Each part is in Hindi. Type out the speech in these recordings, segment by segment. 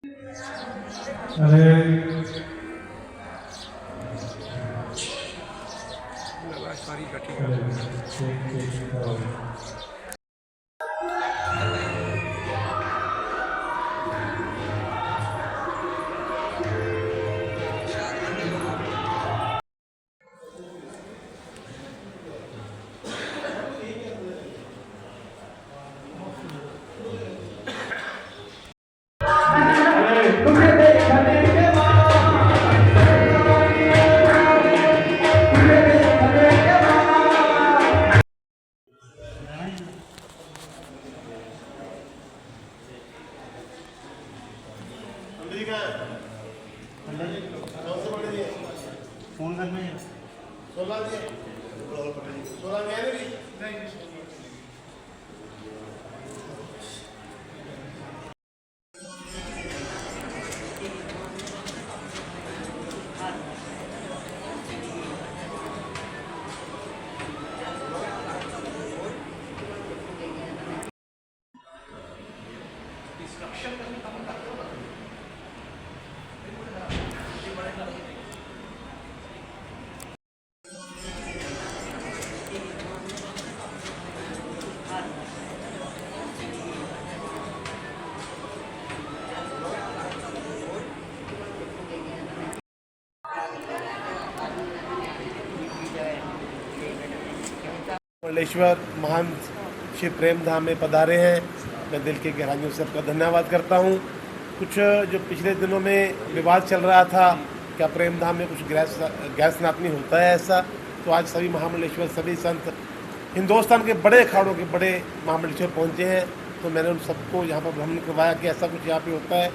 अरे सारी इकट्ठी फोन करना है 16 दिए 16 में है नहीं मंडलेश्वर महान श्री प्रेम धाम में पधारे हैं। मैं दिल की गहराइयों से आपका धन्यवाद करता हूं। कुछ जो पिछले दिनों में विवाद चल रहा था, क्या प्रेम धाम में कुछ गैर सनातनी होता है ऐसा, तो आज सभी महामंडलेश्वर सभी संत हिंदुस्तान के बड़े अखाड़ों के बड़े महामंडलेश्वर पहुंचे हैं। तो मैंने उन सबको यहाँ पर भ्रमण करवाया कि ऐसा कुछ यहाँ पे होता है।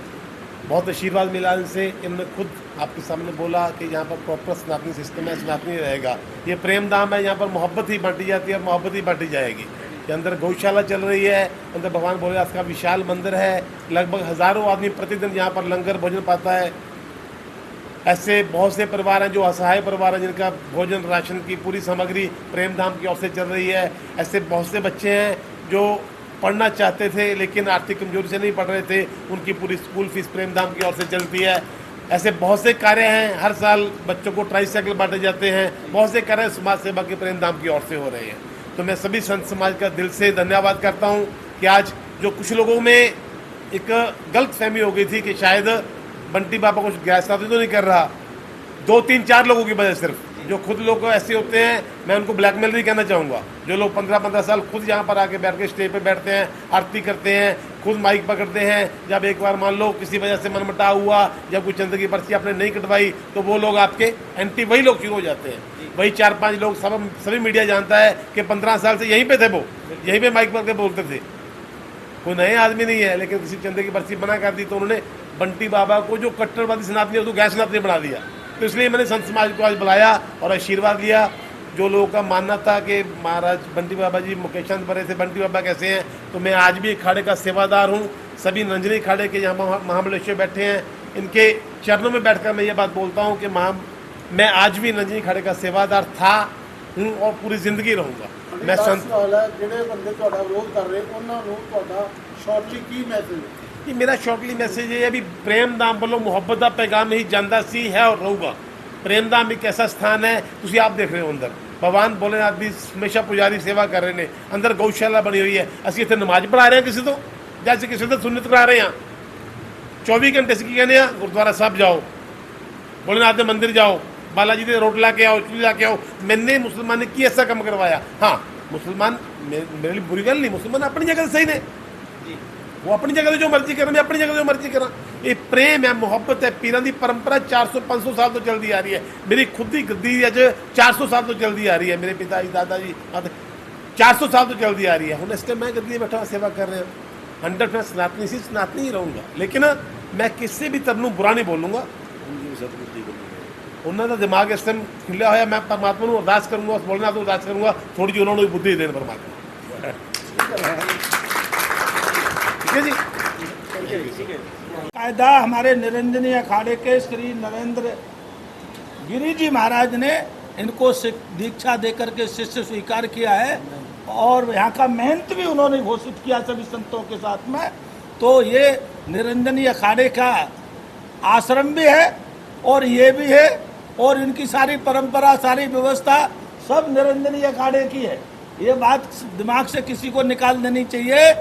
बहुत आशीर्वाद मिला इनसे। इन्होंने खुद आपके सामने बोला कि यहाँ पर प्रॉपर सनातनी सिस्टम है, सनातनी रहेगा। ये प्रेम धाम है, यहाँ पर मोहब्बत ही बांटी जाती है और मोहब्बत ही बांटी जाएगी। ये अंदर गौशाला चल रही है, अंदर भगवान भोलेनाथ का विशाल मंदिर है। लगभग हज़ारों आदमी प्रतिदिन यहाँ पर लंगर भोजन पाता है। ऐसे बहुत से परिवार हैं जो असहाय परिवार हैं, जिनका भोजन राशन की पूरी सामग्री प्रेम धाम की ओर से चल रही है। ऐसे बहुत से बच्चे हैं जो पढ़ना चाहते थे लेकिन आर्थिक कमजोरी से नहीं पढ़ रहे थे, उनकी पूरी स्कूल फीस प्रेम धाम की ओर से चलती है। ऐसे बहुत से कार्य हैं। हर साल बच्चों को ट्राईसाइकिल बांटे जाते हैं। बहुत से कार्य समाज सेवा के प्रेम धाम की ओर से हो रहे हैं। तो मैं सभी संत समाज का दिल से धन्यवाद करता हूँ कि आज जो कुछ लोगों में एक गलत फहमी हो गई थी कि शायद बंटी बाबा कुछ गैर सनातनी तो नहीं कर रहा, 2-3-4 लोगों की वजह सिर्फ, जो खुद लोग ऐसे होते हैं, मैं उनको ब्लैकमेल नहीं कहना चाहूँगा। जो लोग 15-15 साल खुद यहाँ पर आके बैठ के स्टेज पे बैठते हैं, आरती करते हैं, खुद माइक पकड़ते हैं। जब एक बार मान लो किसी वजह से मनमुटाव हुआ, जब कोई चंद की पर्ची आपने नहीं कटवाई, तो वो लोग आपके एंटी वही लोग शुरू हो जाते हैं। वही 4-5 लोग सभी मीडिया जानता है कि 15 साल से यहीं पे थे, वो यहीं पे माइक पकड़ के बोलते थे। कोई नए आदमी नहीं है, लेकिन किसी चंदे की पर्ची बना कर दी तो उन्होंने बंटी बाबा को जो कट्टरवादी सनातनी उसको गैर सनातनी बना दिया। तो इसलिए मैंने संत समाज को आज बुलाया और आशीर्वाद लिया। जो लोगों का मानना था कि महाराज बंटी बाबा जी मुकेशांत भरे थे, बंटी बाबा कैसे हैं, तो मैं आज भी अखाड़े का सेवादार हूँ। सभी नंजनी अखाड़े के यहाँ महामंडलेश्वर बैठे हैं, इनके चरणों में बैठकर मैं ये बात बोलता हूँ कि मैं आज भी नंजनी अखाड़े का सेवादार था, हूँ और पूरी जिंदगी रहूँगा। मैं संत शॉर्टली की मैसेज ये मेरा शॉर्टली मैसेज है, अभी प्रेम धाम वालों मुहब्बत का पैगाम ही ਜਾਂਦਾ सी है और रहूगा। प्रेम धाम एक ऐसा स्थान है, तुम आप देख रहे हो अंदर भगवान भोलेनाथ भी हमेशा पुजारी सेवा कर रहे हैं। अंदर गौशाला बनी हुई है। असं इतने नमाज पढ़ा रहे हैं किसी तो, जैसे किसी तो सुन्नत करा रहे हैं। 24 घंटे से की कहने गुरुद्वारा साहब जाओ, भोलेनाथ के मंदिर जाओ, बालाजी के रोट ला के आओ, चूली ला के आओ। मैंने मुसलमान ने की ऐसा काम करवाया? हाँ, मुसलमान मेरे लिए बुरी गल नहीं, मुसलमान अपनी जगह सही ने, वो अपनी जगह जो मर्जी करें, मैं अपनी जगह जो मर्जी करा। ये प्रेम है, मोहब्बत है। पीरां दी परंपरा 400-500 साल तो चलती आ रही है। मेरी खुद की गद्दी अज 400 साल तो चलती आ रही है। मेरे पिताजी दादाजी 400 साल तो चलती आ रही है। हूँ इसके मैं गद्दी बैठा सेवा कर रहे हैं। 100% सनातनी सी सनातनी ही रहूँगा, लेकिन मैं किसी भी तरह बुरा नहीं बोलूँगा। उन्होंने तो दिमाग इस टाइम खिलिया होया। मैं परमात्मा को अरदास करूँगा, बोलना तो अरदास करूँगा, थोड़ी जी उन्होंने बुद्धि देने परमात्मा। कायदा हमारे निरंजनी अखाड़े के श्री नरेंद्र गिरी जी महाराज ने इनको दीक्षा देकर के शिष्य स्वीकार किया है और यहाँ का महंत भी उन्होंने घोषित किया सभी संतों के साथ में। तो ये निरंजनी अखाड़े का आश्रम भी है और ये भी है, और इनकी सारी परंपरा, सारी व्यवस्था सब निरंजनी अखाड़े की है। ये बात दिमाग से किसी को निकाल देनी चाहिए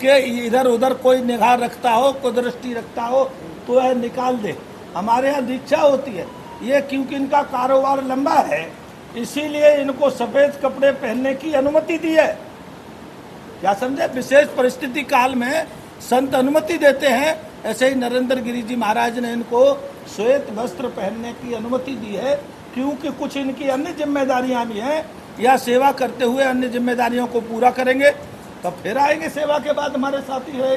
कि इधर उधर कोई निगाह रखता हो, कोई दृष्टि रखता हो तो यह निकाल दे। हमारे यहाँ दीक्षा होती है, ये क्योंकि इनका कारोबार लंबा है इसीलिए इनको सफ़ेद कपड़े पहनने की अनुमति दी है। क्या समझे? विशेष परिस्थिति काल में संत अनुमति देते हैं, ऐसे ही नरेंद्र गिरी जी महाराज ने इनको श्वेत वस्त्र पहनने की अनुमति दी है, क्योंकि कुछ इनकी अन्य जिम्मेदारियां भी हैं, या सेवा करते हुए अन्य जिम्मेदारियों को पूरा करेंगे। तो फिर आएंगे सेवा के बाद हमारे साथी है।